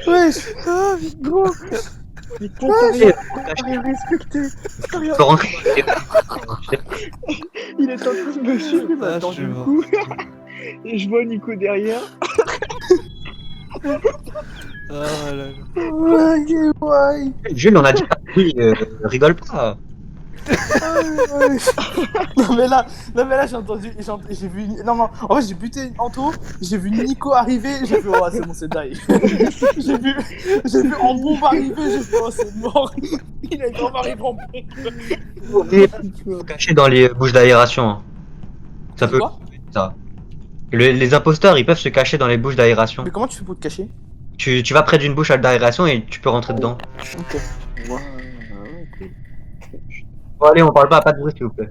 Wesh. Ah, Gros. Mais toi, t'as rien respecté. T'as rien... Faut rentrer. Il est en train de me suivre, il m'a je tordu suis le mort. cou. Et je vois Nico derrière. Ah là là. Ouais. Jules, on a dit oui, rigole pas. Non mais là j'ai entendu, j'ai vu, non, en fait j'ai buté Anto, j'ai vu Nico arriver, j'ai fait oh c'est bon c'est die. j'ai vu en bombe arriver, j'ai fait oh c'est mort. Il est vraiment arrivé en bombe. N'oubliez pas de se cacher dans les bouches d'aération. Hein. Ça C'est peut. quoi? Ça. Les imposteurs, ils peuvent se cacher dans les bouches d'aération. Mais comment tu fais pour te cacher? Tu vas près d'une bouche d'aération et tu peux rentrer dedans. Ok. Ouais, cool. Bon, allez, on parle pas de bruit, s'il vous plaît.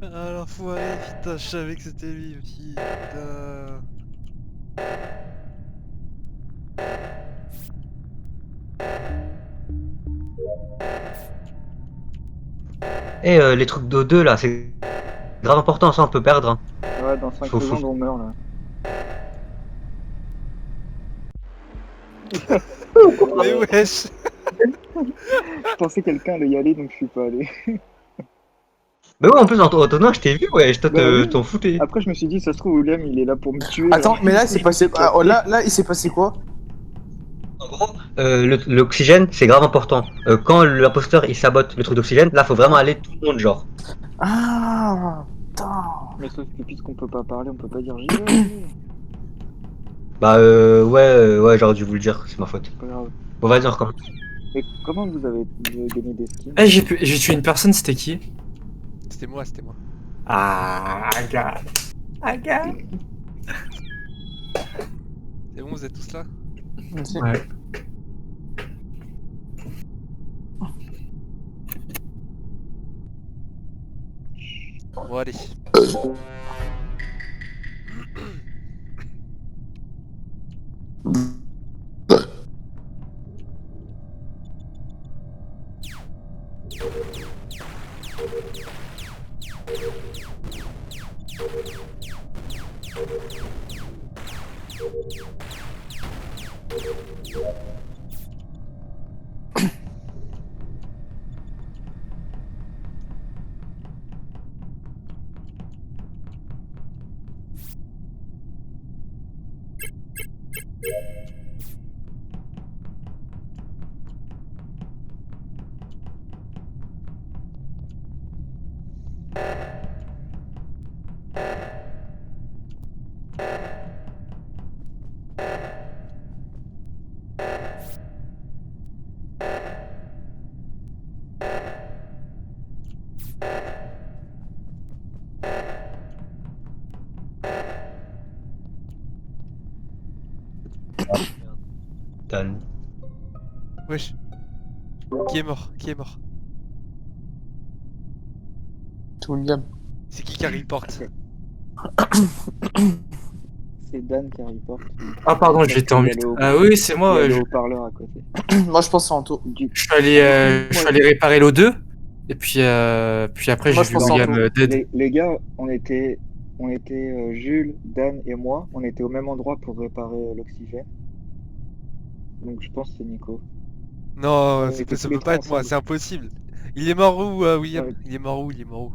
Ah l'enfoiré, putain, je savais que c'était lui, putain. Et les trucs d'O2 là, c'est grave important, ça on peut perdre. Hein. Ouais, dans 5 Faut- secondes, on meurt là. Mais wesh. Je pensais que quelqu'un allait y aller, donc je suis pas allé. Mais ouais, en plus, Antonin, je t'ai vu, ouais, je Bah oui. t'en foutais. Après, je me suis dit, ça se trouve, William, il est là pour me tuer. Attends, là. mais là il s'est passé, là il s'est passé quoi? En gros, l'oxygène, c'est grave important. Quand l'imposteur il sabote le truc d'oxygène, là, faut vraiment aller tout le monde, genre. Ah, putain. Mais sauf que puisqu'on peut pas parler, on peut pas dire j'y vais. Bah, ouais, j'aurais dû vous le dire, c'est ma faute. C'est pas grave. Bon, vas-y, on recommence. Et comment vous avez gagné des skins? Eh, j'ai tué une personne, c'était qui? C'était moi, c'était moi. Ah, gars. Ah, gars. C'est bon, vous êtes tous là? Ouais. Bon, allez. Dan. Wesh. Qui est mort? Qui est mort? C'est William. C'est qui reporte? C'est Dan qui reporte. Ah, pardon, j'étais en mute. Ah oui, c'est Il y moi. a le haut-parleur à côté. Moi je pense que c'est Anto. Je suis allé réparer l'O2. Et puis après, Moi, j'ai je vu pense William en dead. Les gars, on était Jules, Dan et moi, on était au même endroit pour réparer l'oxygène. Donc je pense que c'est Nico. Non, Ouais, ça tous peut les pas trois être moi, ensemble. c'est impossible. Il est mort où, William? Ouais. Il est mort où? Il est mort où?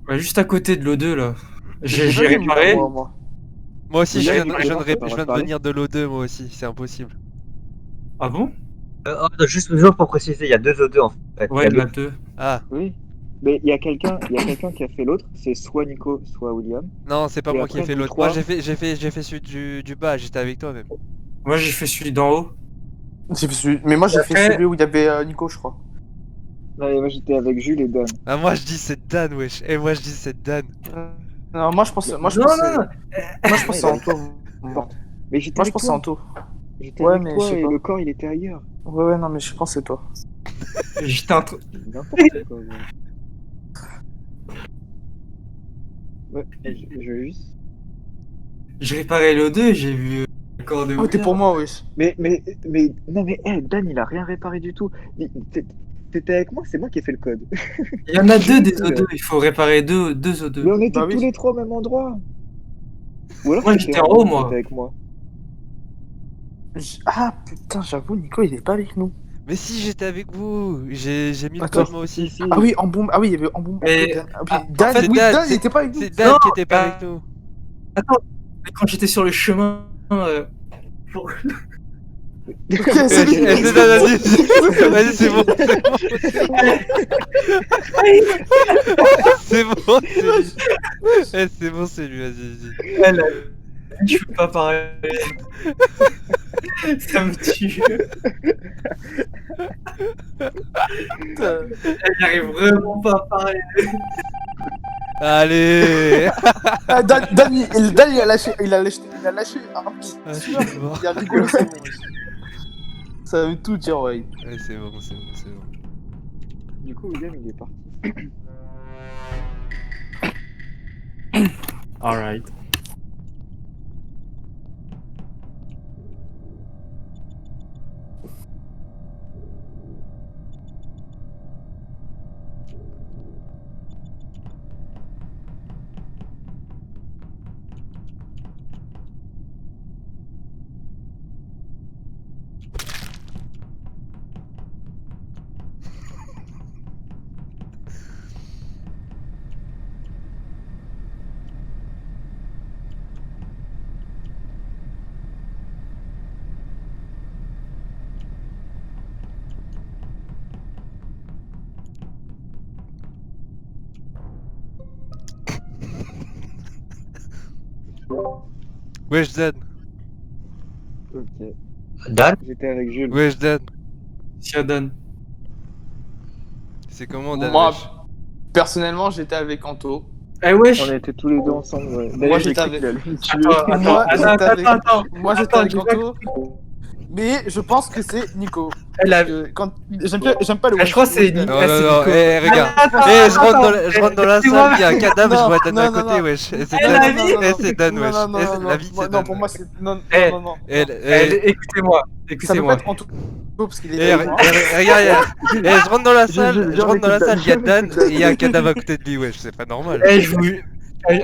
Ouais, juste à côté de l'O2, là. J'ai pas vu réparé. William, moi. Moi aussi, je William, viens, il je est viens de, mort, ré- t'as pas je viens de parlé venir de l'O2, moi aussi, c'est impossible. Ah bon? Juste pour préciser, il y a deux O2 en fait. Ouais, Il y il y a en a deux. Ah, Oui. Mais il y a quelqu'un qui a fait l'autre, c'est soit Nico, soit William. Non, c'est pas Et moi qui ai après, fait vous l'autre. Moi, trois- j'ai fait celui du bas, j'étais avec toi même. Moi, j'ai fait celui d'en haut. Mais moi j'ai fait Après- celui où il y avait Nico, je crois. Non, et moi j'étais avec Jules et Dan. Ah, moi je dis c'est Dan, wesh. Et moi je dis c'est Dan. Non, moi je pense. Moi je Non, pense. non, non. Moi je pense que c'est Ouais, Anto. Moi Mais j'étais je avec pense que c'est toi. Anto. J'étais Ouais, avec mais toi je sais et pas. le corps il était ailleurs. Ouais, non, mais je pense que c'est toi. J'étais un C'est n'importe quoi. Ouais, et je veux juste. Je réparais le 2 et j'ai vu le corps de Oh, t'es William. pour moi, wesh. Non, mais Dan il a rien réparé du tout. T'étais avec moi, c'est moi qui ai fait le code. Il y en a deux des Ouais. O2, il faut réparer deux O2. Mais on était Bah oui. tous les trois au même endroit. Ou alors Moi, t'étais j'étais en haut, moi. t'étais avec moi. Ah putain, j'avoue, Nico il est pas avec nous. Mais si, j'étais avec vous. J'ai mis le Attends. code moi aussi. Si. Ah oui, en bombe. Ah oui, il y avait en bombe. Mais- Dan. Ah, oui, ah, Dan, en fait, oui, Dan, Dan, c'est- il était pas avec nous. C'est Dan Non, qui était pas bah- avec nous. Attends, mais quand j'étais sur le chemin. Pour- Ok, c'est lui. C'est Dan, vas-y, c'est bon. C'est bon, c'est lui. C'est bon, c'est lui, vas-y. Elle, je peux pas parler. Ça me tue. Elle n'arrive vraiment pas à parler. Allez. Ah, Dan, il a lâché un petit Ah, je suis sueur. mort. Il a rigolé, c'est bon. wesh. Ça veut tout dire, ouais. Ouais, c'est bon, c'est bon, c'est bon. Du coup, William il est parti. Alright. Wesh, Dan. Ok. Dan, J'étais avec Jules. Wesh, Dan. Siadan. C'est comment, Dan? Moi, wesh personnellement, j'étais avec Anto. Eh wesh. On était tous les deux ensemble. Ouais. Moi, D'ailleurs, j'ai j'étais cru avec- qu'il allait me tuer. Moi, j'étais avec- Attends. Moi, j'étais Attends, avec dis pas Anto. Mais je pense que c'est Nico. Elle a. Quand... J'aime pas le. Ah, je crois que c'est Dan. Non, Ah, non, c'est non, Nico. eh, regarde. Attends, Eh, je attends, rentre dans la tu salle, vois- il y a un cadavre, je Non, vois Dan non, à non, côté, non. wesh. Eh, c'est Elle Dan. a dit- Eh, c'est Dan, wesh. Non, non, Eh, non, la vie, moi, c'est non, Dan. pour moi, c'est. Non, Eh, non, non. Écoutez-moi, Ça peut écoutez-moi. pas être Anto parce qu'il est Eh, avec moi. regarde, je rentre dans la salle, je il y a Dan et il y a un cadavre à côté de lui, wesh, c'est pas normal. Eh, je vous.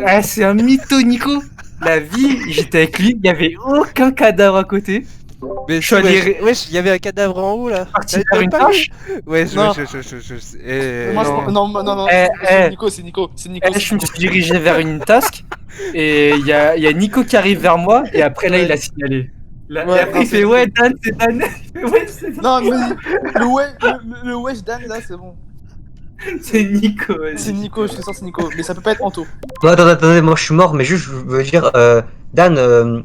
Ah, c'est un mytho, Nico. La vie, j'étais avec lui, il n'y avait aucun cadavre à côté. Mais je suis allé- wesh, il y avait un cadavre en haut là. Parti T'avais faire une pas tâche. vu Wesh, Non. eh, Moi, non. non, Eh, c'est eh. Nico, c'est Nico, c'est Nico. Eh, je me suis dirigé vers une task et il y a Nico qui arrive vers moi et après là Ouais. il a signalé. Là, Ouais, et après non, il fait c'est- ouais Dan c'est Dan. Il fait, ouais c'est Dan. Non, mais le wesh Dan là, c'est bon. C'est Nico. ouais. C'est Nico, je suis sûr, c'est Nico. Mais ça peut pas être Anto. non, attendez, moi je suis mort, mais juste je veux dire, Dan,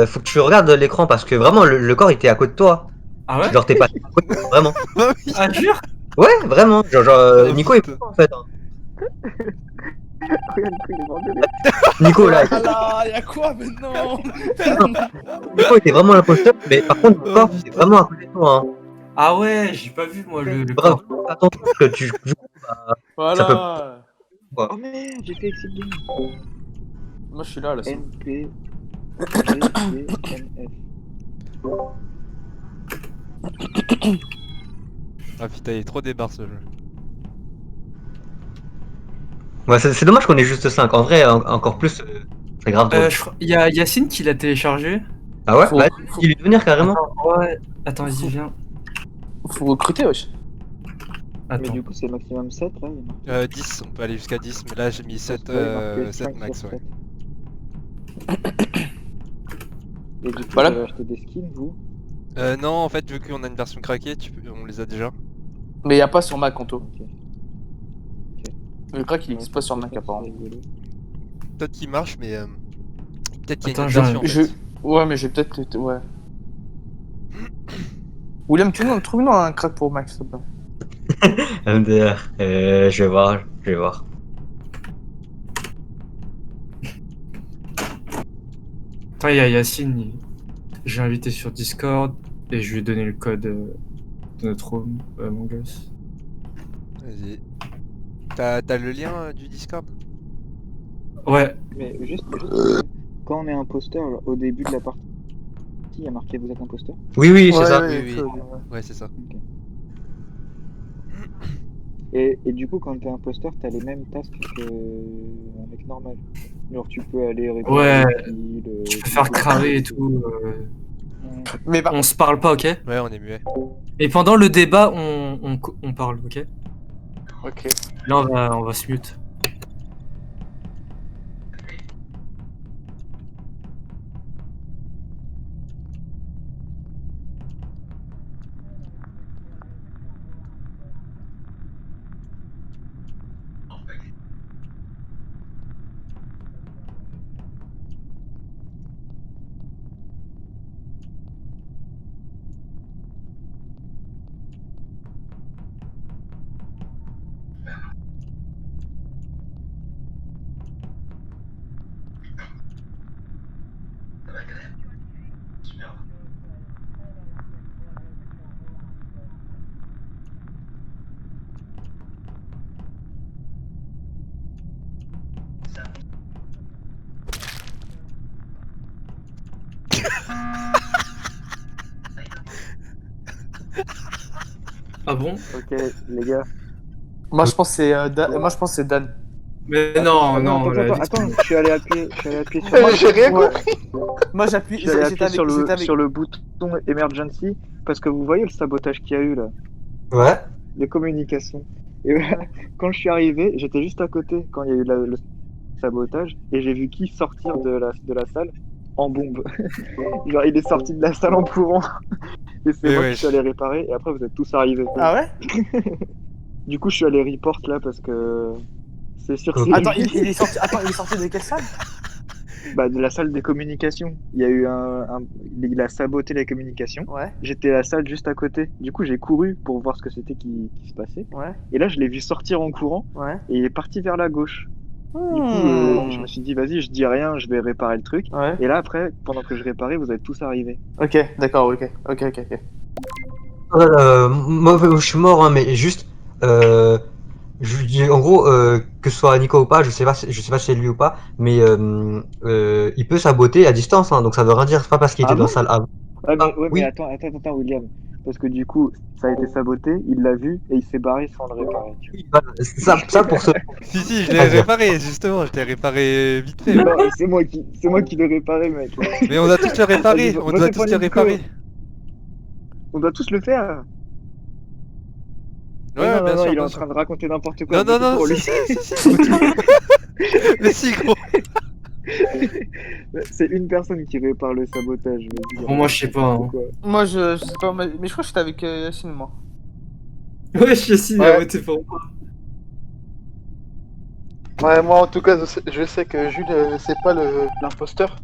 faut que tu regardes l'écran parce que vraiment le corps était à côté de toi. Ah ouais? Genre t'es pas à côté, vraiment. Ah jure? Ouais, vraiment. Genre, Oh, Nico est putain. mort en fait. hein. Regarde, Nico, il est mort de rire. Nico là, Ah là, y'a quoi maintenant? Nico était vraiment l'imposteur, mais par contre le corps c'est vraiment à côté de toi. Hein. Ah ouais j'ai pas vu moi le Bravo, corps. attends que tu joues. Voilà. Oh merde, j'ai fait exit game. Moi, je suis là, là. c'est bon. NP. GDNF. Ah putain, il est trop débarre ce jeu. Ouais, c'est dommage qu'on ait juste 5. En vrai, encore plus, c'est grave drôle. Il y a Yacine qui l'a téléchargé. Ah ouais, faut- bah, faut- il est venir carrément. Ouais. Attends vas-y viens. Faut recruter, wesh. Mais Attends. du coup, c'est maximum 7 là. il y en a. 10, on peut aller jusqu'à 10, mais là j'ai mis 7, Ouais, il est marqué 7 5 max, sur ouais. 7. Et du coup, Voilà. vous avez acheté des skins, vous? Non, en fait, vu qu'on a une version craquée, on les a déjà. Mais y'a pas sur Mac, Anto. Ok. Le crack il existe pas sur Mac C'est apparemment. rigolo. Peut-être qu'il marche, mais peut-être qu'il y a Attends, une j'ai version en Je... fait. Ouais, mais j'ai peut-être. Ouais. William, trouve-nous un crack pour Mac, s'il te plaît. MDR, je vais voir, je vais voir. Attends, il y a Yacine, j'ai invité sur Discord et je lui ai donné le code de notre home, Among Us. Vas-y. T'as le lien du Discord? Ouais, Mais juste quand on est imposteur, là, au début de la partie, il y a marqué vous êtes imposteur. Oui, oui, c'est Ouais, ça. ouais, Oui, faut- oui. ouais. Ouais, c'est ça. Et du coup, quand t'es imposteur, t'as les mêmes tasks qu'un mec normal. Genre, tu peux aller réparer Ouais, les piles, je peux faire cramer et tout. Mais par On se parle pas, ok? Ouais, on est muet. Et pendant le débat, on parle, ok? Ok. Là, on va se mute. Ah bon? Ok, les gars. Moi je pense que c'est moi je pense que c'est Dan. Mais non, Ah non, la vie, attends, je suis allé appuyer sur J'ai rien Ouais. compris. Moi j'appuie, Je suis allé j'étais appuyer avec, j'étais avec. sur le bouton emergency parce que vous voyez le sabotage qu'il y a eu là, Ouais. les communications. Et voilà, quand je suis arrivé, j'étais juste à côté quand il y a eu le sabotage et j'ai vu qui sortir de la salle en bombe. Genre il est sorti de la salle en courant et c'est Mais moi wesh. qui suis allé réparer et après vous êtes tous arrivés. Ah ouais? Du coup je suis allé report là parce que c'est sûr que Ok. c'est Attends, lui. il est sorti. Attends, il est sorti de quelle salle? Bah, de la salle des communications. Il y a eu il a saboté les communications. Ouais, J'étais à la salle juste à côté. Du coup, j'ai couru pour voir ce que c'était qui se passait. ouais, Et là, je l'ai vu sortir en courant ouais. et il est parti vers la gauche. Du coup, je me suis dit, vas-y, je dis rien, je vais réparer le truc. Ouais. Et là, après, pendant que je réparais, vous êtes tous arrivés. Ok, d'accord, ok, ok, ok, ok. Moi, je suis mort, hein, mais juste. En gros, que ce soit Nico ou pas, je sais pas si c'est lui ou pas, mais il peut saboter à distance, hein, donc ça veut rien dire. C'est pas parce qu'il était Ah dans la bon? salle avant. Ouais, mais, Oui. attends, William. Parce que du coup, ça a été saboté, il l'a vu et il s'est barré sans le réparer. Tu Oui, voilà, ça pour ce. Si, si, je l'ai C'est-à-dire réparé, justement. Je l'ai réparé vite fait. vois. Non, c'est moi qui l'ai réparé, mec. Mais on doit tous le réparer. Moi, On doit c'est tous pas le Nico. réparer. On doit tous le faire. Ouais, non, bien sûr, il est bien en sûr. train de raconter n'importe quoi. Non, non, voter non, pour si, lui. si, si. Mais si, gros. C'est une personne qui répare le sabotage. Vas-y, Bon, moi, je sais pas, hein. Quoi. Moi je sais pas, mais je crois que j'étais avec Yacine, moi. Ouais, Yacine, Ouais. a voté pour moi. Ouais, moi en tout cas, je sais que Jules, c'est pas l'imposteur.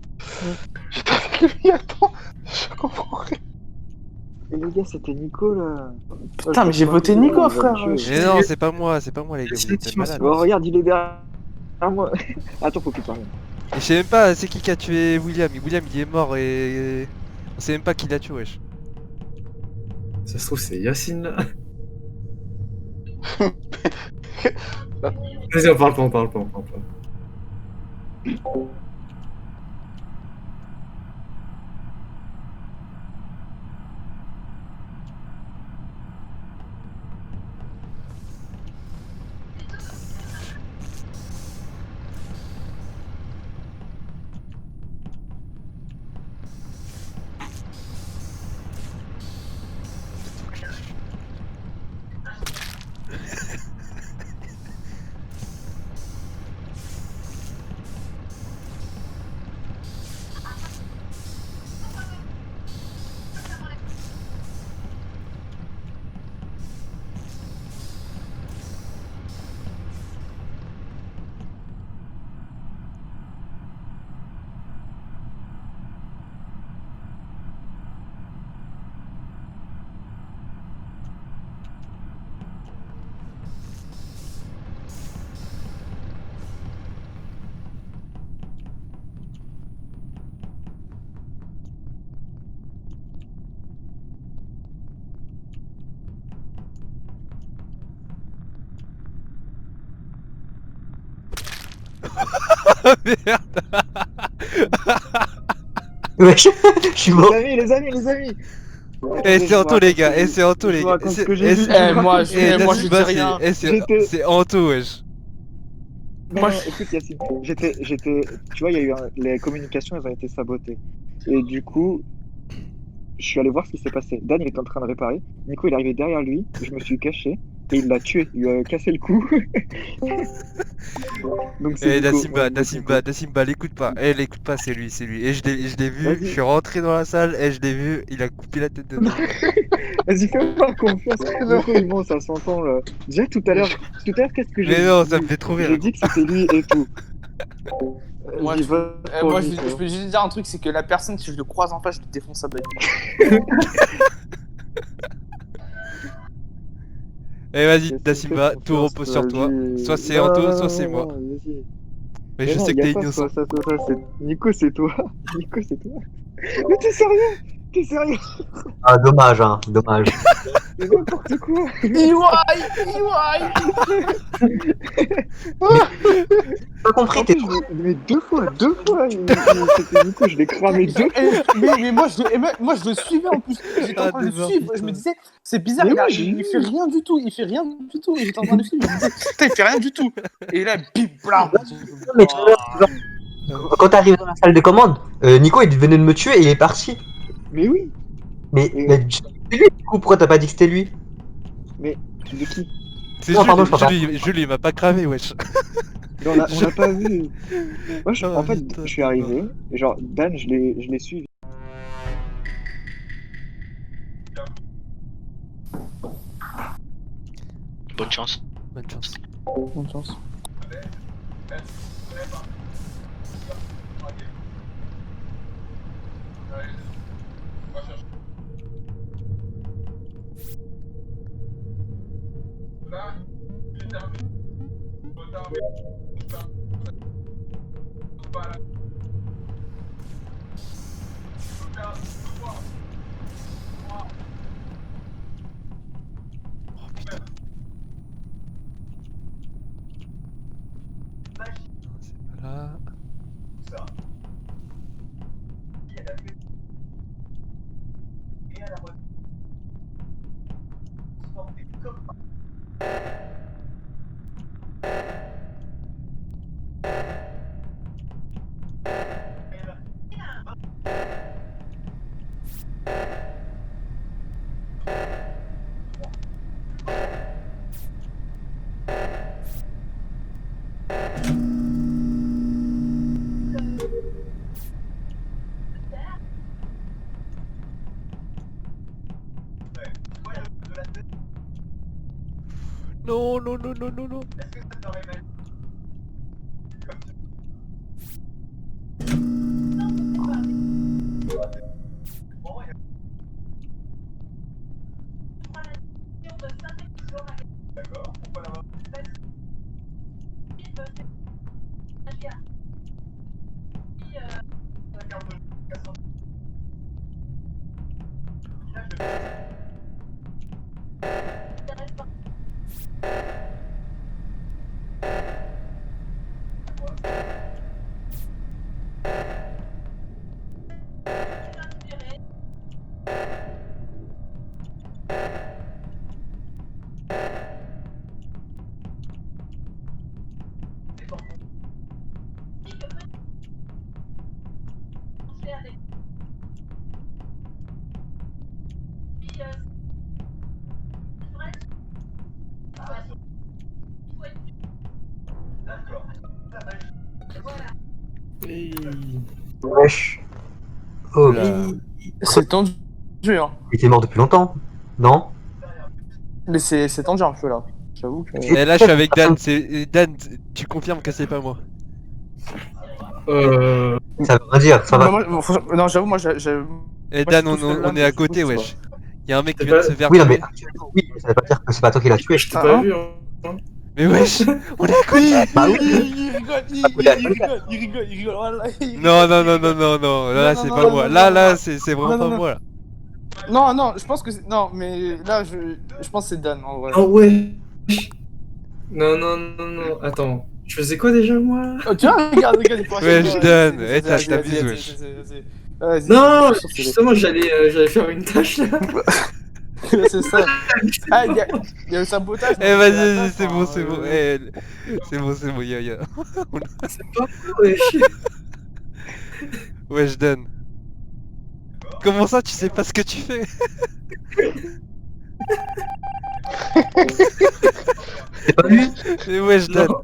J'étais avec lui, attends, je comprends rien. Et les gars, c'était Nico là. Putain, mais j'ai voté Nico, frère. Mais non, c'est pas moi, les gars. Vous êtes Si, malades. Oh, regarde, il est derrière moi. Attends, faut plus parler. Et je sais même pas c'est qui a tué William. William il est mort et on sait même pas qui l'a tué, wesh. Ça se trouve, c'est Yacine là. Vas-y, on parle pas. merde. Wesh, je suis mort. Les amis. Eh, c'est Anto, les gars. Eh, c'est Anto, Je les vous gars. raconte ce C'est- que j'ai eh, vu. c'est- moi, eh, moi, je dis Dasimba, rien. c'est- eh, c'est J'étais- c'est Anto, wesh. Non, écoute Yacine, tu vois, il y a eu les communications, elles ont été sabotées. Et du coup, je suis allé voir ce qui s'est passé. Dan, il était en train de réparer. Nico, il est arrivé derrière lui. Je me suis caché et il l'a tué. Il lui a cassé le cou. Donc c'est Eh, Nico. Dasimba, Ouais, Dasimba, l'écoute pas. Eh, l'écoute pas, c'est lui. Et je l'ai vu, Vas-y. je suis rentré dans la salle, et je l'ai vu, il a coupé la tête de Dan. Vas-y, fais-moi confiance. Nico, il monte, ça s'entend là. Déjà tout à l'heure, qu'est-ce que j'ai Mais dit non, ça me fait trop rire. J'ai dit que c'était lui et tout. Moi, Vas-y, je, va pour moi, lui, je toi. peux juste dire un truc, c'est que la personne, si je le croise en face, je le défonce sa bagnole. Eh, vas-y, Yacine, Dasimba, fais tout confiance, repose sur toi. vas-y. Soit c'est Non, Anto, non, soit non, c'est moi. non, vas-y. Mais je non, sais que y a t'es pas innocent. ça, Nico, c'est toi. Nico, c'est toi. Mais t'es sérieux? T'es sérieux? Ah, dommage, hein, dommage. C'est n'importe quoi. EY. Pas compris, En t'es plus, mais deux fois, c'était Nico, je l'ai cramé deux fois. Mais moi, je le suivais en plus. J'étais en train de le démon, suivre. Je putain. me disais, c'est bizarre, Mais il, moi, j'ai il vu. fait rien du tout. Et j'étais en train de le suivre. Je me disais, putain, il fait rien du tout. Et là, bim, blam. mais tu vois, genre, quand t'arrives dans la salle de commande, Nico il venait de me tuer et il est parti. Mais oui. Mais c'est lui, du coup, pourquoi t'as pas dit que c'était lui? Mais de qui? C'est Non, pardon, je crois pas. Julie, il m'a pas cravé, wesh. Mais on l'a pas vu. Moi, Oh, en fait, putain, je suis arrivé. Et genre, Dan, je l'ai suivi. Bonne chance. Bonne chance. Bonne chance. Oh putain. Non, c'est pas là. Non, non, non, non, non, non. Wesh. Oh, Oula. C'est tendu, hein. il était mort depuis longtemps, non? Mais c'est tendu un peu là. J'avoue que. Et là, je suis avec Dan. Dan, tu confirmes que c'est pas moi. Ça veut rien dire, ça va. Non, j'avoue, moi, j'ai. Et Moi, Dan, je trouve que là, on est à je côté, trouve que wesh. Y'a un mec qui C'est vient de pas- se faire Oui, non, mais tuer. oui, mais ça veut pas dire que c'est pas toi qui l'as tué. Je t'ai pas vu, hein. Mais wesh, on est à côté. Bah oui. Il rigole, voilà. Non, non, non, non, non, non. Là, Non, c'est non, pas non, moi. non, Là, non, là, non. c'est vraiment Non, non, pas non. moi, là. Non, je pense que c'est. Non, mais là, je pense que c'est Dan en vrai. Ah ouais. Non, non, non, non. Attends. Je faisais quoi déjà, moi? Oh, tu vois, regarde, il faut Ouais, acheter, je ouais, donne. vas-y, Eh, vas-y, t'abuses, vas-y, wesh. vas-y, Non, vas-y, c'est justement, j'allais faire une tâche là. c'est ça. Ah, il y a le sabotage. Eh, donc vas-y, c'est la vas-y, tâche, c'est bon, hein, c'est bon. Eh, c'est bon, ya. C'est pas moi, wesh. Ouais, je donne. Comment ça, tu sais pas ce que tu fais? C'est pas lui? Mais ouais, je donne. Non,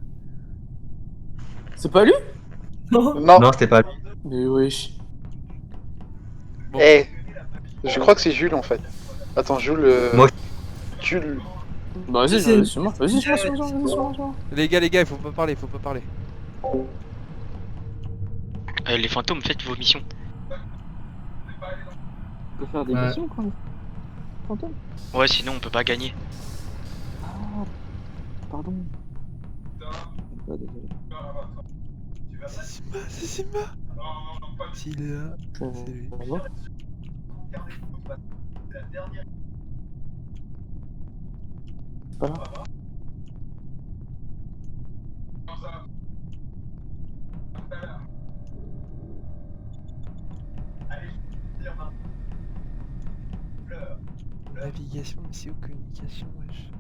C'est pas lui? non. Non, Non, c'était pas lui. Mais wesh. Bon. eh, je crois que c'est Jules en fait. Attends, Jules. Moi, Jules. Bah, vas-y, C'est- suis-moi. Vas-y, suis-moi. Les gars, il faut pas parler, faut pas parler. Les fantômes, faites vos missions. On peut faire des Ouais. missions quand même. Fantôme. Ouais, sinon on peut pas gagner. Ah, pardon. Ah, désolé. C'est Simba. S'il est là, c'est lui. On va voir. Pas là. Navigation, mais c'est aux communications, wesh.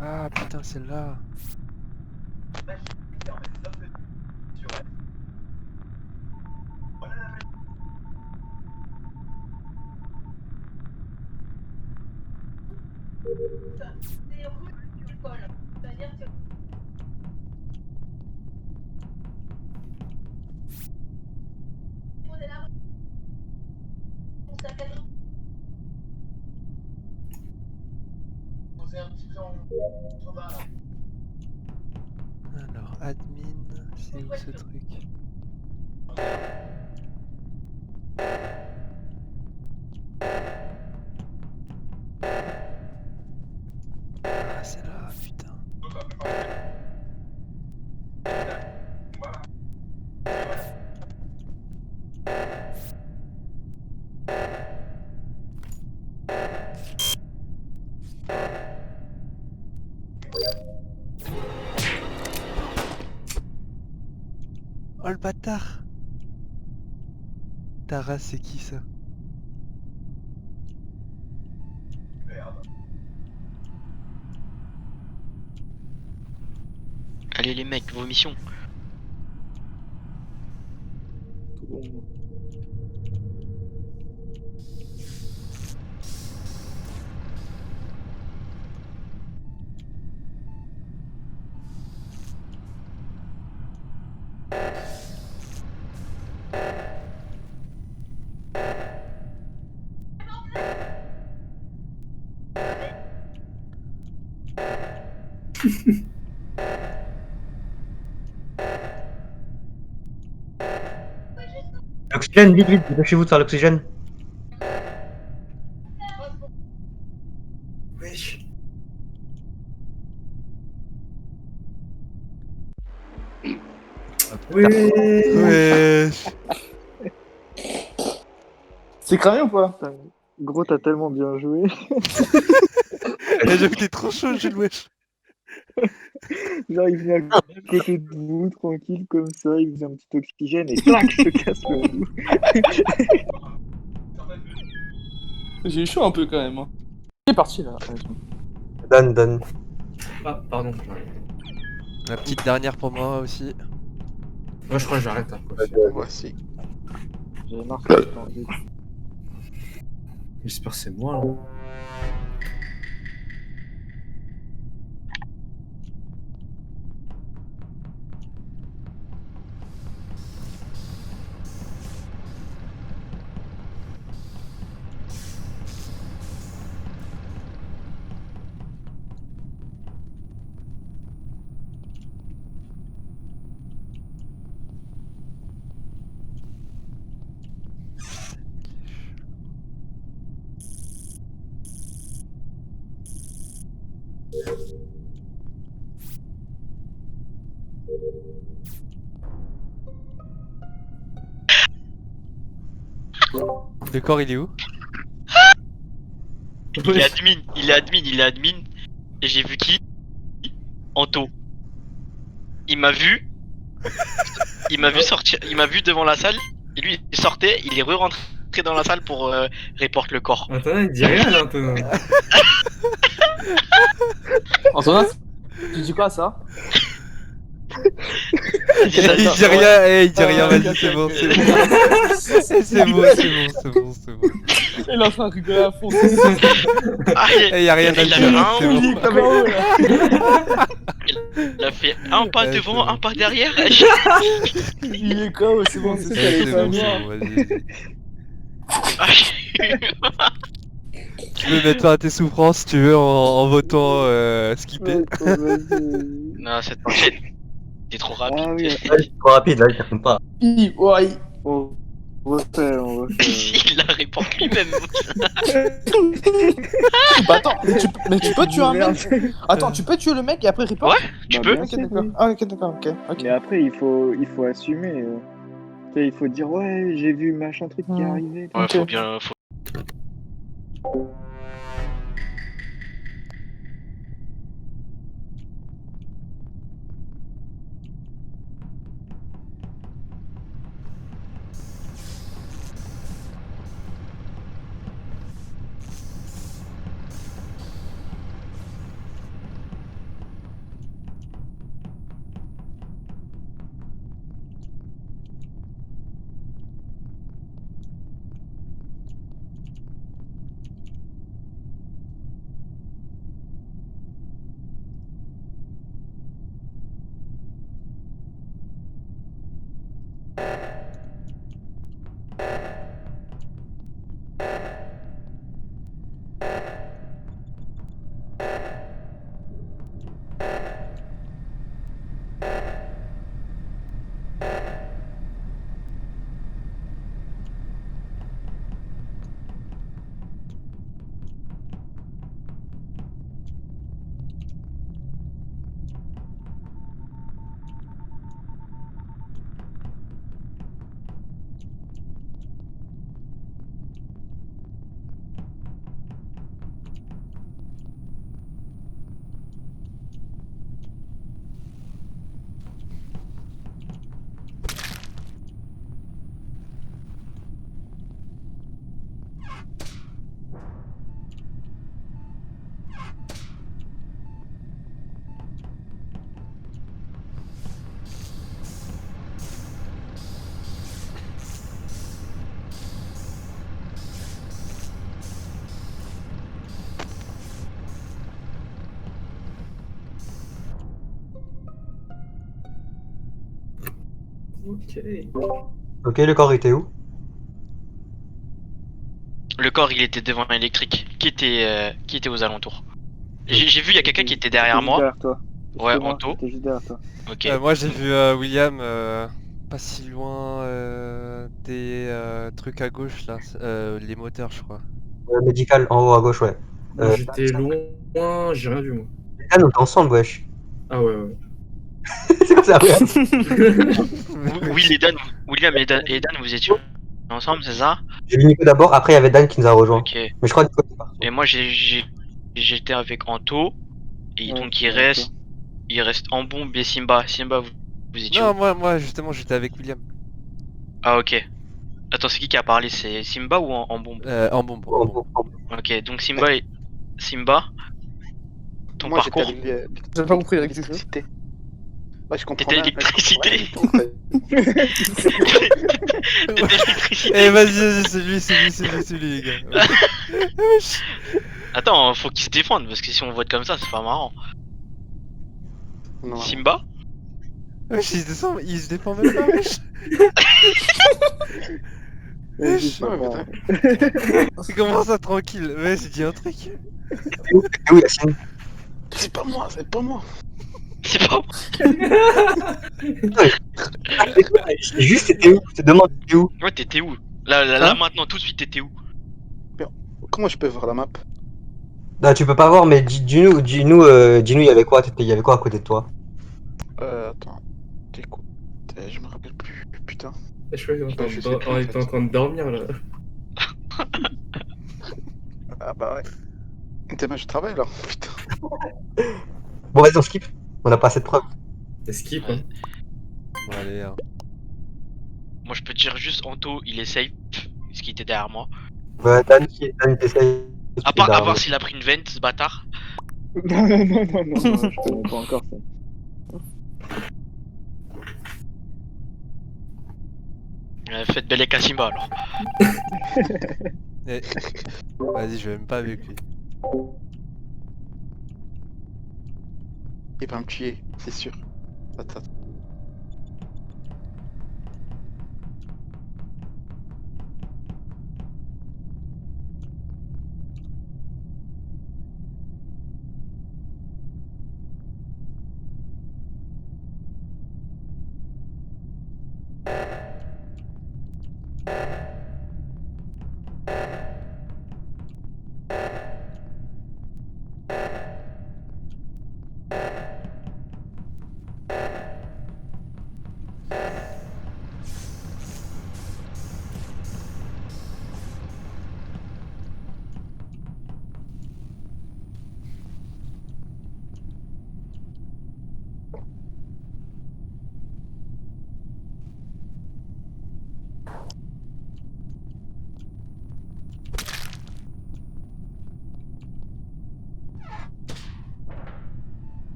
Ah putain, celle-là. Alors, admin, c'est où ce truc? Ah, c'est là, putain. Oh le bâtard! Tara, c'est qui ça? Allez les mecs, vos missions. Tout bon. L'oxygène, vite, vite, dépêchez-vous de faire l'oxygène. Wesh. Ouais. Wesh! C'est cramé ou pas? Putain, gros, t'as tellement bien joué. Eh, j'avoue que t'es trop chaud, Jules, wesh! Genre, il venait à côté de vous, tranquille, comme ça, il faisait un petit oxygène et clac, se casse le cou. J'ai eu chaud un peu quand même. Hein. Il est parti là. Donne. Ah, pardon. La petite dernière pour moi aussi. Moi, je crois que j'arrête après. Voici. J'avais marqué le temps. J'espère que c'est moi là. Le corps, il est où? il est admin, il est admin. Et j'ai vu qui? Anto. Il m'a vu. Il m'a vu sortir, il m'a vu devant la salle. Et lui, il sortait, il est re-rentré dans la salle pour report le corps. Antonin, il dit rien là, Antonin. Antonin, tu dis quoi à ça? Il dit rien, il dit rien, vas-y, c'est bon, c'est bon. C'est bon. Il est en train de rigoler à fond. Ah, Il y a rien à il a dire, un- c'est Il est bon. comme là. il a fait un pas devant, un pas derrière. Il est KO, c'est bon, c'est ça. C'est ça bon, va. vas-y. Ah, Tu peux mettre fin à tes souffrances si tu veux en votant skipper. non, cette enchaîne. T'es trop rapide. Ah oui, Là, c'est trop rapide, là, il répond pas. Ouais. on refait. Il la report lui-même. Bah attends, mais tu peux tuer un mec. Attends, tu peux tuer le mec et après report? Ouais, tu peux. Ok, d'accord. Ah, ok, d'accord, ok. Mais après, il faut assumer. Tu sais, il faut dire, ouais, j'ai vu machin truc qui est arrivé. Ouais, Ok. faut bien. Ok. Ok, le corps était où? Le corps, il était devant l'électrique. Qui était aux alentours. J'ai vu, il y a quelqu'un qui était derrière moi. Derrière toi. Ouais, C'était moi, Anto. j'étais juste derrière toi. Ok. Moi j'ai vu William pas si loin des trucs à gauche là, les moteurs je crois. Médical, en haut à gauche, ouais. Moi, j'étais loin, j'ai rien vu moi. Ah, on était ensemble, wesh. Ah ouais. C'est quoi ça, ouais. Oui, William et Dan, vous étiez ensemble, c'est ça? J'ai vu Nico d'abord, après il y avait Dan qui nous a rejoint. Ok. Mais je crois que Nico est parti. Et moi, j'étais avec Anto. Et Ouais, donc, ouais, il reste en bombe et Simba. Simba, vous étiez Non, où? moi justement j'étais avec William. Ah, ok. Attends, c'est qui a parlé? C'est Simba ou en bombe? En bombe. Ok, donc Simba, ton Moi, j'étais parcours. avec J'ai pas compris avec l'électricité. Ouais, je comprends T'étais rien, électricité. ouais, T'étais électricité. Eh vas-y, c'est lui les gars. Attends, faut qu'il se défende parce que si on vote comme ça, c'est pas marrant. Non. Simba? Wesh, il se défend même pas, wesh. Vas-y, Non, mais ça C'est comment ça tranquille? Ouais, j'ai dit un truc. T'es où, Yacine? C'est pas moi, c'est pas moi. C'est pas. Juste, t'étais où? Je te demande, t'étais où? Ouais, t'étais où? Là maintenant, tout de suite, t'étais où? Comment je peux voir la map? Bah, tu peux pas voir, mais dis-nous, il y avait quoi? Il y avait quoi à côté de toi? Attends. Écoute, je me rappelle plus. Putain. Je crois qu'on Je sais plus, en était en fait. train de dormir là. Ah bah ouais. Demain, je travaille là. Putain. Bon, vas-y, on skip. On a pas assez de preuves. Skip, hein. Bon, allez, hein. Moi, je peux te dire juste Anto, il est safe, parce qu'il était derrière moi. Ouais, Dan, il était safe. À part s'il a pris une vente, ce bâtard. Non, non, non, non, non, non, je connais pas encore ça. Faites belle et Kassimba alors. Eh, vas-y, je vais même pas avec lui. Il va me tuer, c'est sûr. Attends.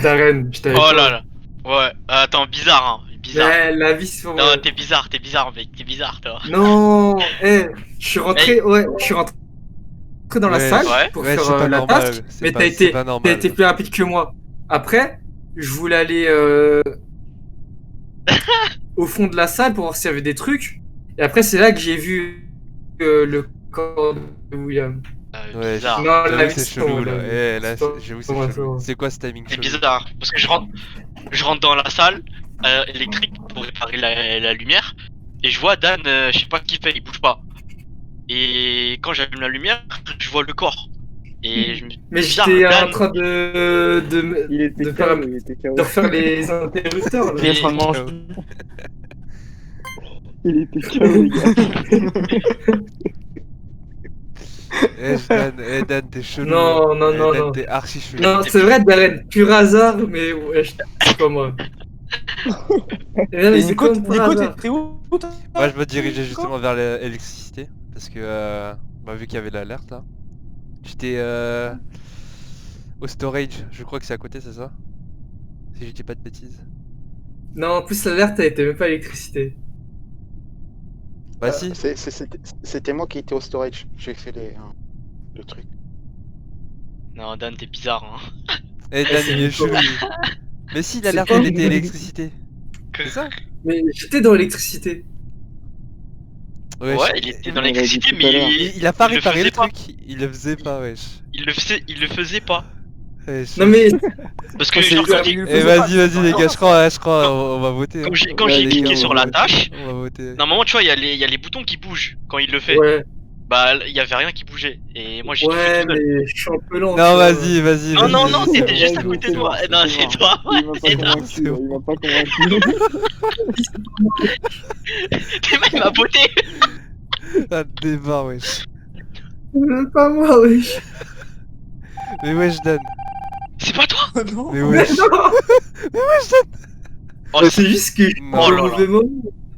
Darren, je t'avais Oh pas. là là. Ouais, attends, bizarre, hein. Bizarre. La vie, c'est pour Non, moi. t'es bizarre, mec. T'es bizarre, toi. Non, je suis rentré, je suis rentré dans la Ouais, salle ouais. pour Ouais, c'est faire pas la normal. task, c'est mais pas- t'as c'est été, pas t'as normal. été plus rapide que moi. Après, je voulais aller au fond de la salle pour voir s'il y avait des trucs, et après c'est là que j'ai vu le corps de William. Ouais, Bizarre. Non, j'avoue la que vie, c'est c'est pas chelou moi, là. la vie. Eh, là, C'est pas j'avoue, moi, c'est c'est chelou. moi. C'est quoi ce timing C'est chelou? bizarre, parce que je rentre dans la salle électrique pour réparer la lumière, et je vois Dan, je sais pas qui fait, il bouge pas. Et quand j'allume la lumière, je vois le corps. Et je me Mais bizarre, j'étais en Dan. train Il était de KO, faire, il était KO. de refaire les interrupteurs. Il est Là. en train de manger. Il était KO, les gars. Eh Dan, t'es chelou. Non, hein. non, Eh, non, Dan, non. t'es archi chelou. Non, c'est vrai, Darren, pur hasard, mais ouais, c'est pas moi. Et C'est Nico, comme par Nico, hasard. t'es où toi Moi, je me dirigeais justement vers l'électricité. Parce que, vu qu'il y avait l'alerte là. J'étais au storage. Je crois que c'est à côté, c'est ça? Si je dis pas de bêtises. Non, en plus, l'alerte, elle était même pas à l'électricité. Bah si. C'était moi qui étais au storage. J'ai fait le truc. Non, Dan, t'es bizarre, hein. Eh Dan, c'est il est Nico. chelou. Mais si, C'est l'alerte, pas elle Nico. était électricité. C'est ça? Mais j'étais dans l'électricité. Ouais, je- il était dans on l'a dit l'électricité, tout à mais l'heure. Il a pas il le réparé le faisait pas. truc. Il le faisait pas, wesh. il le faisait pas. Wesh. Non, mais Parce que C'est genre, bizarre, quand il le Eh faisait vas-y, pas, vas-y les gars, je crois, on va voter. hein. quand Ouais, j'ai les cliqué gars, sur on la va tâche, On va voter. normalement, tu vois, il y a les boutons qui bougent quand il le fait. ouais, Bah, il y avait rien qui bougeait. Et moi, j'ai tout ouais, fait tout seul. mais je suis un peu lent. Non, tu vois. vas-y. Non, non, vas-y, non, vas-y. t'étais juste à Vas-y, côté c'est de moi. mort, Non, c'est c'est mort. toi. Il m'a pas C'est toi. convaincu, il m'a pas convaincu. T'es mal, il m'a botté. Ah, débat, wesh. C'est pas moi, wesh. Mais wesh, Dan. C'est pas toi. Non. Mais Mais wesh. non, Oh, c'est juste que je suis Non. dans Oh le là là. mauvais moment.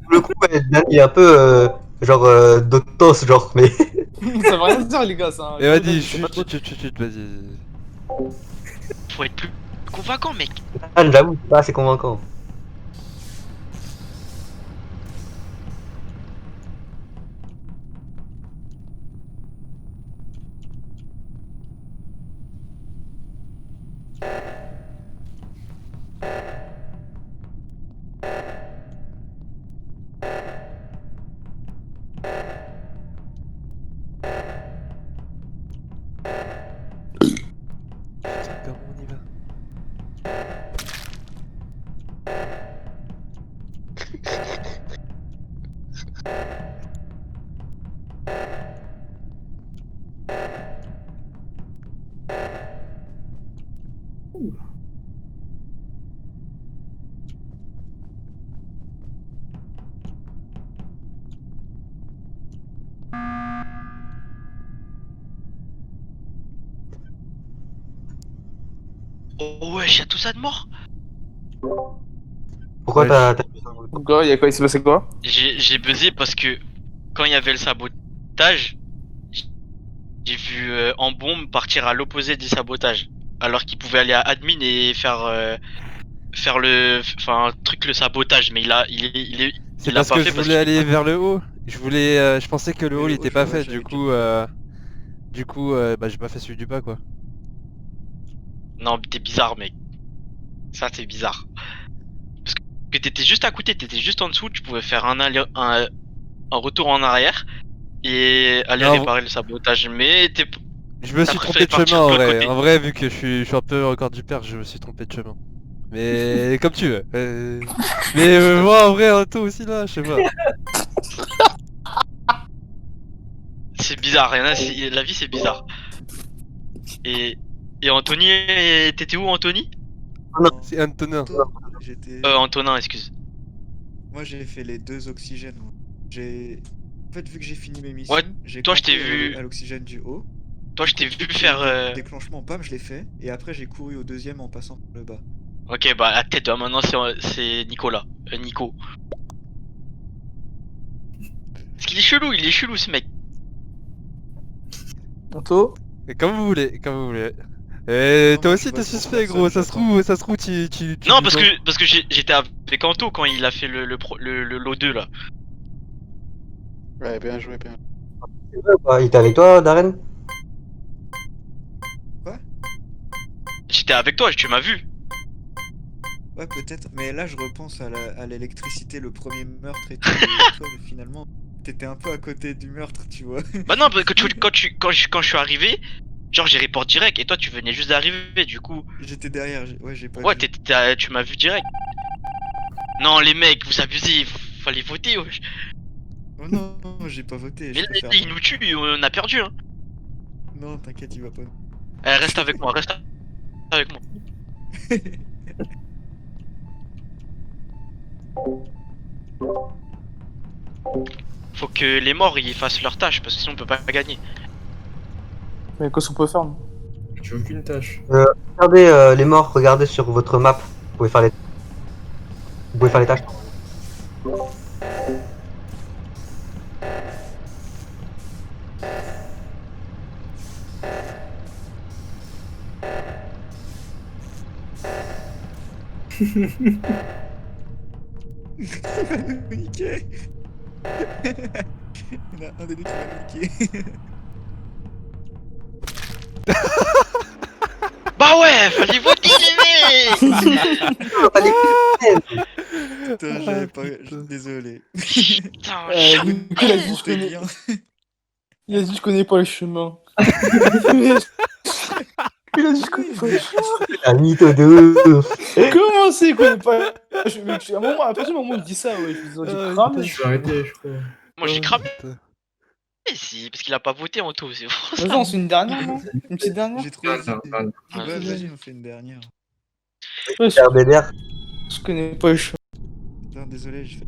Pour le coup, ouais, Dan, il est un peu d'Octos, genre, mais. Ça veut rien dire, les gars, ça. Et vas-y, C'est pas trop- chut, vas-y. Faut être plus convaincant, mec. Ah, j'avoue, c'est pas assez convaincant. Comment on y va? Oh ouais, y'a tout ça de mort. Pourquoi Ouais, t'as Quoi, il s'est passé quoi? J'ai buzzé parce que quand il y avait le sabotage, j'ai vu en bombe partir à l'opposé du sabotage. Alors qu'il pouvait aller à admin et faire un truc le sabotage, mais C'est il l'a parce pas que fait je parce voulais qu'il est aller pas. vers le haut. Je pensais que le Mais haut il le était haut, pas ouais, fait. j'avais Du coup, bah j'ai pas fait celui du bas quoi. Non, mais t'es bizarre, mec. Ça, c'est bizarre. Parce que t'étais juste à côté, t'étais juste en dessous, tu pouvais faire un retour en arrière et aller Non, réparer le sabotage. Mais je me t'as suis préféré trompé de chemin partir de en l'autre vrai. côté. En vrai, vu que je suis un peu encore du père, je me suis trompé de chemin. Mais comme tu veux. Mais moi en vrai, un taux aussi là, je sais pas. C'est bizarre, la vie c'est bizarre. Et, et Anthony, t'étais où Anthony? C'est Antonin. J'étais. Antonin, excuse. Moi, j'ai fait les 2 oxygènes. Moi. J'ai. En fait, vu que j'ai fini mes missions, Ouais, j'ai toi, je t'ai campé vu- à l'oxygène du haut. Toi, je Du t'ai coup, vu dès qu'il y a eu faire. le déclenchement, bam, je l'ai fait. Et après, j'ai couru au deuxième en passant par le bas. Ok, bah la tête, maintenant c'est Nicolas. Nico. Parce qu'il il est chelou ce mec. Anto? Et comme vous voulez, comme vous voulez. Et Non, toi moi, aussi je t'es vote pour suspect gros, personne, ça se trouve tu Non, bouges en- parce que j'étais avec Anto quand il a fait le l'O2 là. Ouais, bien joué, bien. Il était avec toi, Darren? J'étais avec toi, tu m'as vu. Ouais, peut-être. Mais là, je repense à l'électricité, le premier meurtre et tout. Et toi, finalement, t'étais un peu à côté du meurtre, tu vois. Bah non, parce que quand je suis arrivé, genre j'ai report direct et toi tu venais juste d'arriver, du coup. J'étais derrière, ouais, j'ai pas Ouais, vu. tu m'as vu direct. Non, les mecs, vous abusez, fallait voter, wesh. Oh non, j'ai pas voté. Mais Je là, préfère. il nous tue, on a perdu, hein. Non, t'inquiète, il va pas. Reste avec moi, reste avec moi. Faut que les morts ils fassent leur tâche parce que sinon on peut pas gagner. Mais qu'est-ce qu'on peut faire, nous? J'ai aucune tâche. Regardez les morts, regardez sur votre map. Vous pouvez faire les tâches. Il va nous niquer. Il y en a un des deux qui va nous niquer. Bah ouais, fallait voter les mecs. Putain, j'avais pas. Désolé. Putain, Du coup, il a dit, C'était bien. il a dit, je connais pas le chemin. Il a dit, je connais pas le chemin. La mytho de ouf. Comment c'est, il connaît pas le chemin? À un moment, à partir du moment où il dit ça, ouais, je me dis, Ah, cramé. Je suis arrêté, je crois. moi j'ai Oh, cramé putain. si, parce qu'il a pas voté en tout, c'est pour ça. Vas-y, on se fait une dernière, non? Une petite dernière? J'ai trouvé. Non, non, non. Ah, Ouais, vas-y. vas-y, on fait une dernière. Ouais, RBDR. je connais pas le chemin. Putain, désolé, je fais.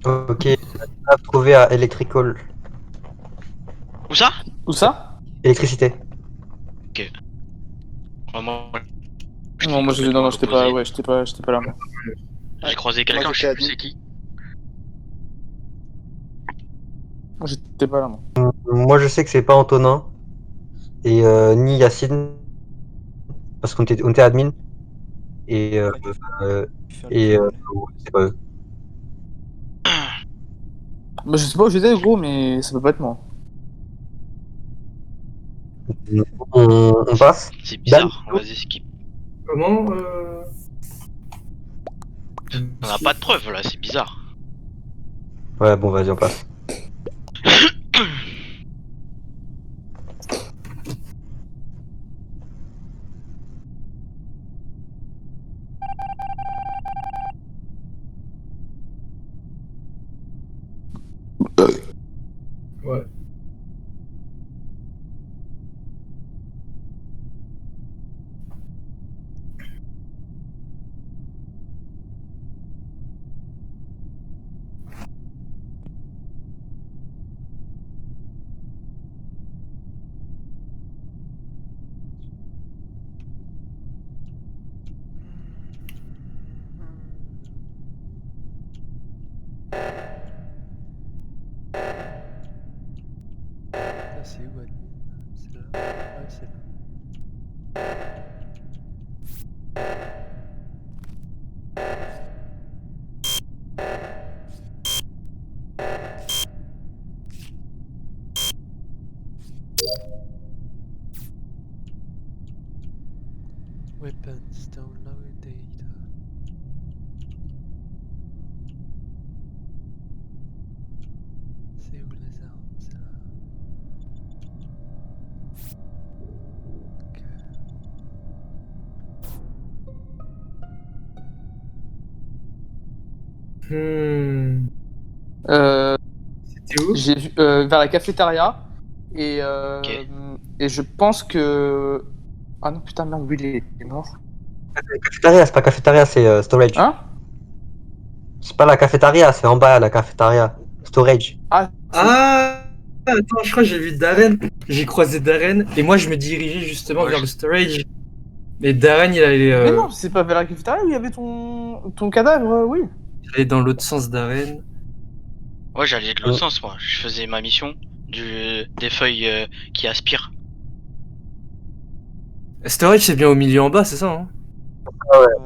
Ok, on a trouvé à Electrical. Où ça? Où ça? Électricité. Vraiment. Non, moi complètement j'étais pas, l'opposé. ouais, j'étais pas là. Moi. J'ai croisé quelqu'un, Moi, je j'étais sais plus admin. c'est qui. Moi, j'étais pas là. Moi. Moi, je sais que c'est pas Antonin et ni Yacine parce on était admin et Faire et les ouais, calls. c'est pas eux. Bah, je sais pas où j'étais gros, mais ça peut pas être moi. On passe. C'est bizarre, vas-y skip. Comment On a pas de preuves là, c'est bizarre. Ouais, bon, vas-y, on passe. Ouais. Ah, c'est où admin? C'est là? Ouais, c'est là. Weapons download data. C'est où les armes? C'est là. Ok. C'était où? J'ai vu vers la cafétéria et Ok. et je pense que ah non putain merde, Will est mort. Cafétéria, c'est pas cafétéria, c'est storage. Hein? C'est pas la cafétéria, c'est en bas la cafétéria. Storage. Ah, Ah, attends, je crois que j'ai vu Darren. J'ai croisé Darren et moi je me dirigeais justement Ouais, vers je- le storage. Mais Darren il allait, mais non, c'est pas vers la cafétéria où il y avait ton cadavre, oui. il allait dans l'autre sens Darren. Ouais, j'allais de l'autre sens moi. Je faisais ma mission des feuilles qui aspirent. Storage c'est bien au milieu en bas, c'est ça hein?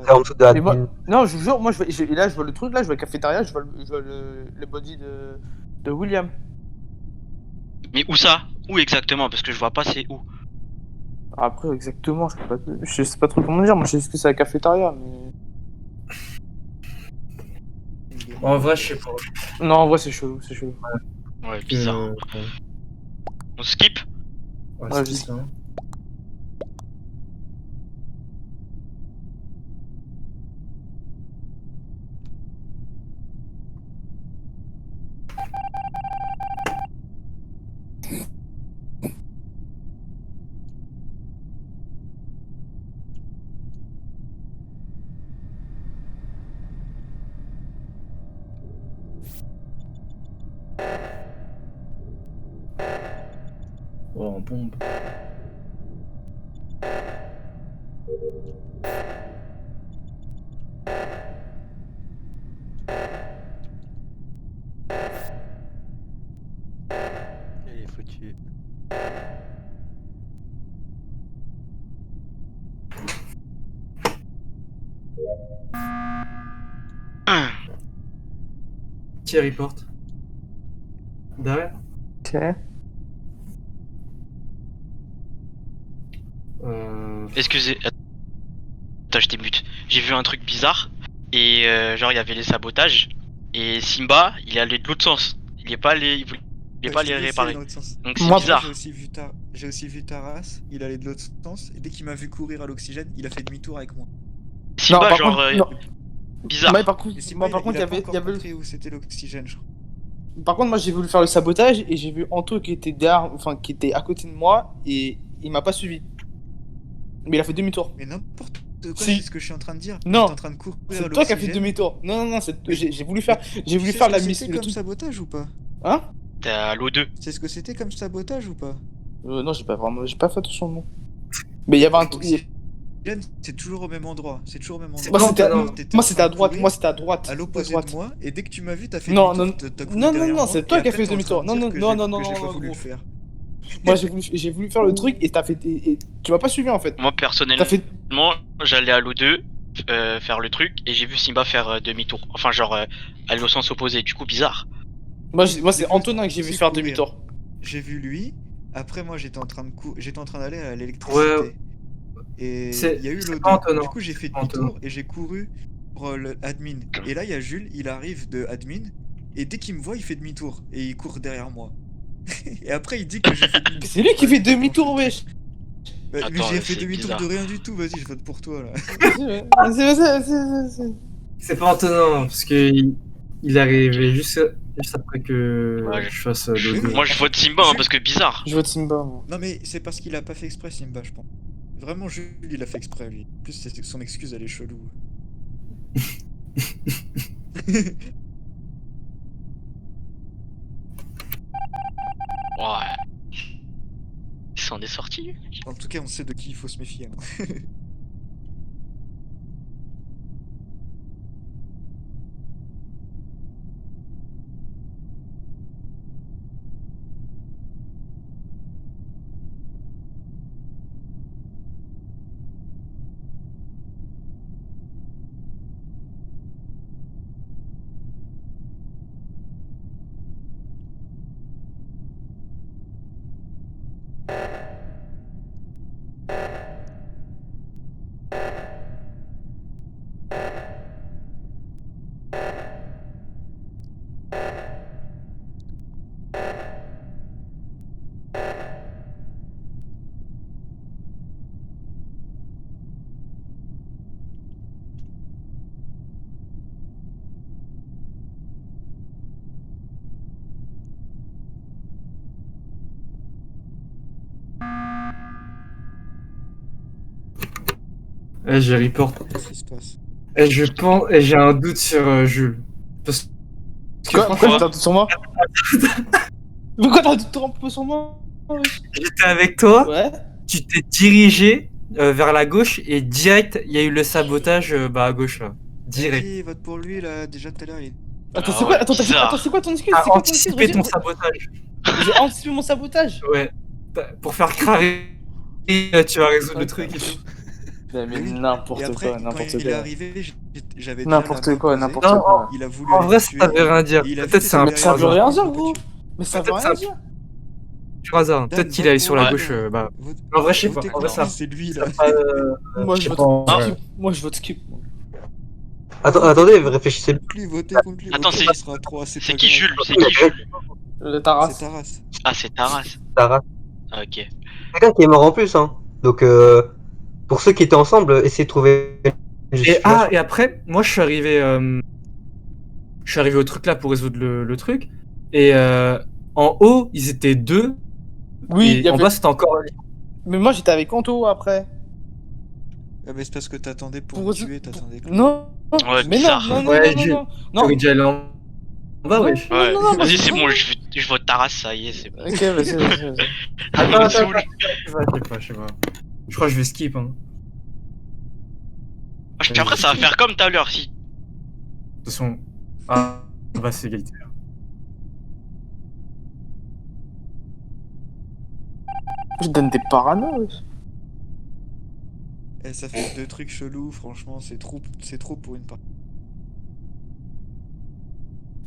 C'est en dessous de Mais admin. moi, non, je vous jure, moi là je vois le truc, là je vois la cafétéria, je vois le body de William. Mais où ça? Où exactement? Parce que je vois pas c'est où. Après exactement, je sais pas trop comment dire, moi je sais que c'est la cafétéria, mais En vrai, je sais pas. non en vrai c'est chelou, c'est chelou. Ouais, bizarre. On skip? Ouais, Ouais, c'est je ça. hein. Oh, en bombe. Il est foutu. Qui report? Darren? Ok. Excusez. Attends, je t'ébute. J'ai vu un truc bizarre. Et genre, il y avait les sabotages. Et Simba, il est allé de l'autre sens. Il est pas allé. Il voulait pas les réparer. Donc c'est Moi, bizarre. J'ai aussi vu Taras, il allait de l'autre sens, et dès qu'il m'a vu courir à l'oxygène, il a fait demi-tour avec moi. Simba, par genre, contre, non. bizarre. Ouais, par contre, Mais Simba, moi, par contre, il a pas il encore y avait montré où c'était l'oxygène, je crois. Par contre, moi, j'ai voulu faire le sabotage et j'ai vu Anto qui était derrière, enfin, qui était à côté de moi et il m'a pas suivi. Mais il a fait demi-tour. Mais n'importe quoi, Si. c'est ce que je suis en train de dire. Non. J'étais en train de courir à C'est toi qui as fait l'oxygène. demi-tour. Non, non, non, j'ai voulu faire, j'ai Tu voulu sais faire ce la que mission. c'était Le comme truc. sabotage ou pas? Hein? T'es à l'O2. Tu sais ce que c'était comme sabotage ou pas? Non, j'ai pas fait attention non. Mais il y avait un truc. Oxygène, c'est toujours au même endroit. C'est toujours au même C'est endroit. Moi, c'était, non, T'étais moi, en c'était train à de droite. courir Moi, c'était à droite. à l'opposé droite. de moi, et dès que tu m'as vu, t'as fait Non, demi-tour, non, t'as couru non, derrière non, moi, c'est toi et qui as après, fait t'es en train demi-tour. de Non, dire non, que non, j'ai- non, non, que j'ai non, pas non, voulu le gros. faire. Moi, j'ai voulu faire le truc et t'as fait, et tu m'as pas suivi en fait. Moi, T'as personnellement, fait, j'allais à l'O2 faire le truc et j'ai vu Simba faire demi-tour. Enfin, genre, aller au sens opposé. Du coup, bizarre. moi, J'ai c'est fait Antonin que j'ai vu aussi faire courir. demi-tour. J'ai vu lui, après moi j'étais en train d'aller à l'électricité. Ouais. Et C'est- il y a eu c'est l'eau pas Antonin. Du coup j'ai fait C'est pas Antonin. demi-tour et j'ai couru pour le admin. Et là il y a Jules, il arrive de admin, et dès qu'il me voit il fait demi-tour, et il court derrière moi. Et après il dit que j'ai fait demi-tour. C'est lui qui fait Vas-y, demi-tour, déclenche le wesh. truc. Mais Attends, j'ai fait c'est demi-tour bizarre. de rien du tout, vas-y je vote pour toi là. C'est pas Antonin, parce que il est arrivé juste après que Ouais, je fasse Oui, le oui. Moi, je vote Simba, hein, parce que bizarre. Je vote Simba, moi. Non mais c'est parce qu'il a pas fait exprès Simba je pense. Vraiment Jules il a fait exprès lui. En plus son excuse elle est chelou. Ouais. Il s'en est sorti. En tout cas on sait de qui il faut se méfier. Hein. Et je report. Qu'est-ce qui se passe? Et je pense, et j'ai un doute sur Jules. Parce que Pourquoi franchement, t'as un doute sur moi? Pourquoi t'as un doute un peu sur moi? wesh? j'étais avec toi, Ouais. tu t'es dirigé vers la gauche et direct, il y a eu le sabotage à gauche là. Direct. Vas-y, vote pour lui là, déjà tout à l'heure il... Attends, Ah c'est quoi? ouais, Attends, bizarre. attends, c'est quoi ton excuse? T'as C'est quoi ton excuse? anticipé ton Redis- sabotage. J'ai anticipé mon sabotage. Ouais. Pour faire cramer, tu vas résoudre le truc et tout. Mais Oui. Et n'importe après, quoi, quand n'importe il est quoi. arrivé, j'avais déjà la N'importe main quoi, posée. n'importe Non, quoi. Il a voulu En aller vrai, me ça tuer. veut rien dire. Et il a vu Peut-être que c'est un t'étais petit Ça veut derrière hasard. rien dire, moi. gros. Mais ça veut Peut-être rien ça- dire. Pur hasard. Peut-être qu'il est allé sur la gauche. En vrai, je sais pas. Votez En vrai, contre ça. lui, c'est lui là. Moi, je je sais vote pas, skip. Moi, je vote skip. Attendez, réfléchissez. Lui, votez contre lui. Attends, Au pire, c'est- il sera 3, C'est pas qui grave. Jules? C'est qui Jules? Le Taras. C'est Taras. Ah, c'est Taras. Sarah. Ah, ok. Quelqu'un qui est mort en plus, hein. Donc, pour ceux qui étaient ensemble, essayez de trouver une Et, justification. et après, moi, je suis arrivé au truc là pour résoudre le truc. Et en haut, ils étaient deux. Oui, Et il y en avait... bas, c'était encore. Mais moi, j'étais avec Anto après. Ah, mais c'est parce que t'attendais pour Pour me résoudre- tuer, t'attendais que... Non. Ouais, Mais non, bizarre. non, non, Ouais, non, Jules. non, non. T'aurais dû aller en bas, Non. wesh. Ouais, non, non, vas-y, bah, c'est non. bon, je vote Taras, ça y est, c'est bon. Ok, vas-y, vas-y. Ça me saoule. Je sais pas. Je crois que je vais skip. Hein. Puis après, ça va faire comme tout à l'heure, si. De toute façon. Ah, bah, c'est égalité. Je donne des paranos, wesh. Eh, ça fait deux trucs chelous, franchement, c'est trop pour une part.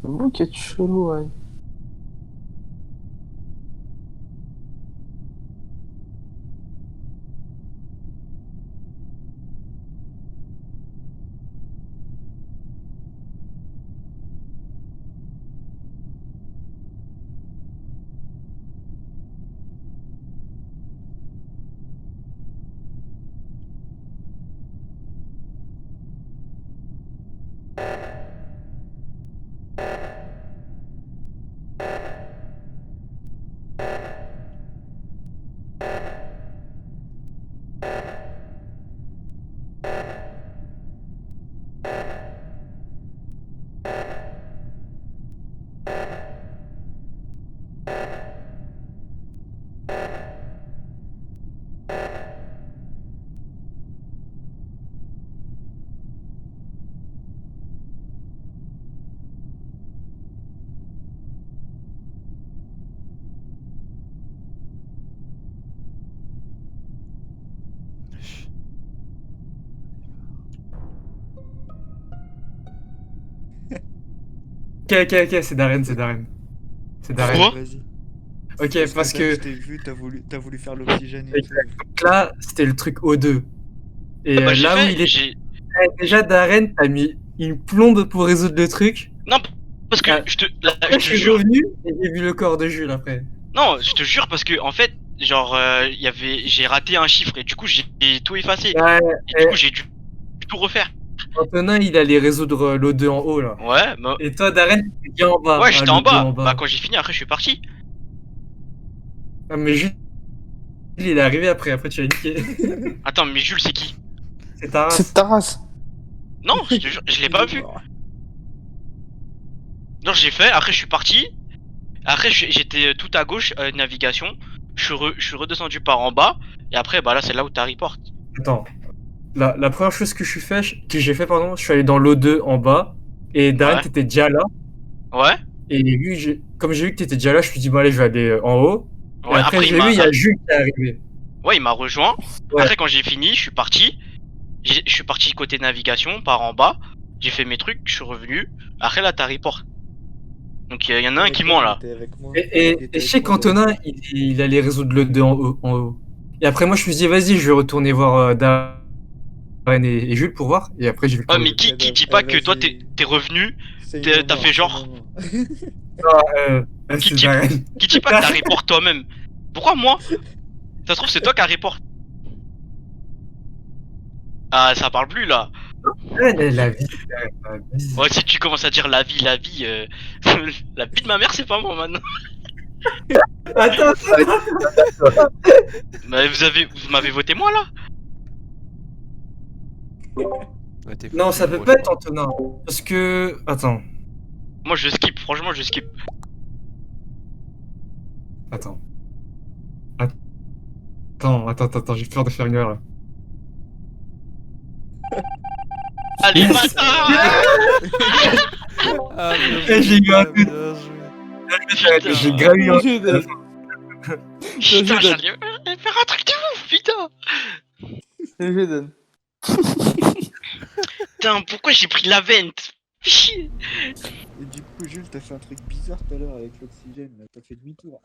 Vous qui êtes chelou, ouais. Ok, c'est Darren, c'est Darren. C'est Darren. Quoi Vas-y. Ok, parce Dan, que je t'ai vu, t'as voulu faire l'oxygène et tout. donc là, c'était le truc O2. Et Bah, j'ai là où fait, il est. j'ai... Déjà, Darren, t'as mis une plombe pour résoudre le truc. Non, parce que Ah. je te Après, je suis jure. revenu et j'ai vu le corps de Jules après. Non, je te jure parce que en fait, genre, j'ai raté un chiffre et du coup j'ai tout effacé. Ouais, Et du coup j'ai dû tout refaire. Antonin, il allait résoudre l'O2 en haut là. Ouais, bah, Et toi, Darren, t'étais bien en bas. ouais, à j'étais en l'O2 bas. Bah quand j'ai fini, après je suis parti. Ah, mais Jules, il est arrivé après tu l'as niqué. Attends, mais Jules c'est qui? C'est ta C'est race. ta race. Non, je te jure, je l'ai pas vu. Non, j'ai fait. Après je suis parti. Après j'étais tout à gauche, navigation. Je suis redescendu par en bas. Et après, bah là c'est là où t'as report. Attends. La première chose que j'ai fait, pardon, je suis allé dans l'O2 en bas. Et Darren, Ouais. t'étais déjà là. Ouais. Et comme j'ai vu que t'étais déjà là, je me suis dit, bon, allez, je vais aller en haut. Et Ouais. après, Après j'ai vu, il y a Jules qui est arrivé. ouais, il m'a rejoint. Ouais. Après quand j'ai fini, je suis parti. Je suis parti côté navigation, par en bas. J'ai fait mes trucs, je suis revenu. Après là, t'as report. Donc il y en a un qui ment là. Il était avec moi. Et je sais qu'Antonin, il allait résoudre le 2 en haut. Et après, moi, je me suis dit, vas-y, je vais retourner voir Darren et Jules pour voir. Et après, j'ai vu le Ouais, corps mais de- qui dit pas que toi t'es revenu, t'as fait genre. Ah, Qui c'est dit, Darren. qui dit pas que t'as report toi-même? Pourquoi moi? Ça se trouve, c'est toi qui as report. Ah, ça parle plus là. Ouais, la vie, la vie. Ouais, si tu commences à dire la vie, la vie de ma mère, c'est pas moi maintenant. Attends, Mais vous m'avez voté moi là? Ouais, t'es non, fou, ça peut moi, pas je être Antonin. Parce que. Attends. Moi je skip, franchement je skip. Attends. Attends, j'ai peur de faire une erreur là. Allez, Yes. bâtard! Ah, bien Eh, j'ai eu un doute. bien joué. J'ai grave eu un. J'ai de- Putain, je j'allais faire un truc de ouf, putain! je donne. Putain, pourquoi j'ai pris la vente? Chier. Et du coup, Jules, t'as fait un truc bizarre tout à l'heure avec l'oxygène. Là, t'as fait demi-tour.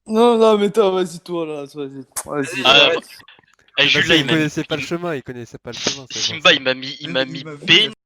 Non, mais toi, vas-y, toi, là, vas-y. Vas-y. Ah, ouais. Eh, Jules là, Il connaissait pas le chemin, il connaissait pas le chemin. c'est Simba, pour il m'a mis Il m'a vu. B